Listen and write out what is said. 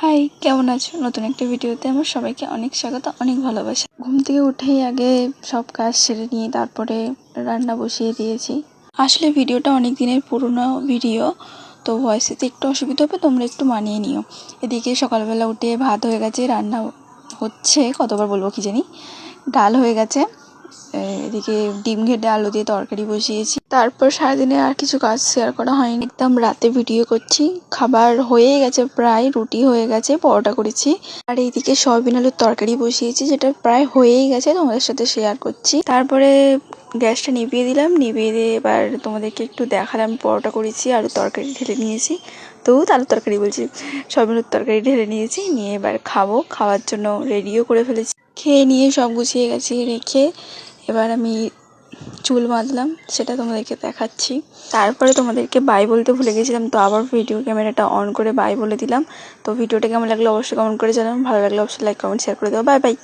High, কেমন আছো? নতুন একটা ভিডিওতে আমার সবাইকে অনেক স্বাগত, অনেক ভালোবাসা। ঘুম থেকে উঠেই আগে সব কাজ সেরে নিয়ে তারপরে রান্না বসিয়ে দিয়েছি। আসলে ভিডিওটা অনেক দিনের পুরনো ভিডিও, তো ভয়েসেতে একটু অসুবিধা হবে, তোমরা একটু মানিয়ে নিও। এদিকে সকালবেলা উঠে ভাত হয়ে গেছে, রান্না হচ্ছে, কতবার বলবো কি জানি, ডাল হয়ে গেছে, এদিকে ডিম ঘেটে আলু দিয়ে তরকারি বসিয়েছি। তারপর সারাদিনে আর কিছু কাজ শেয়ার করা হয়নি, একদম রাতে ভিডিও করছি। খাবার হয়েই গেছে, প্রায় রুটি হয়ে গেছে, পরোটা করেছি, আর এইদিকে সয়াবিন আলুর তরকারি বসিয়েছি, যেটা প্রায় হয়েই গেছে, তোমাদের সাথে শেয়ার করছি। তারপরে গ্যাসটা নিভিয়ে দিলাম, নিভিয়ে দিয়ে এবার তোমাদেরকে একটু দেখালাম পরোটা করেছি, আলুর তরকারি ঢেলে নিয়েছি, তো আলুর তরকারি বলছি, সয়াবিনের তরকারি ঢেলে নিয়েছি, নিয়ে এবার খাওয়ার জন্য রেডিও করে ফেলেছি। খেয়ে নিয়ে সব গুছিয়ে গেছি, রেখে এবার আমি চুল বাঁধলাম, সেটা তোমাদেরকে দেখাচ্ছি। তারপরে তোমাদেরকে বাই বলতে ভুলে গেছিলাম, তো আবার ভিডিও ক্যামেরাটা অন করে বাই বলে দিলাম। তো ভিডিওটা কেমন লাগলো অবশ্যই কমেন্ট করে জানাবেন, ভালো লাগলে অবশ্যই লাইক কমেন্ট শেয়ার করে দেবো। Bye bye.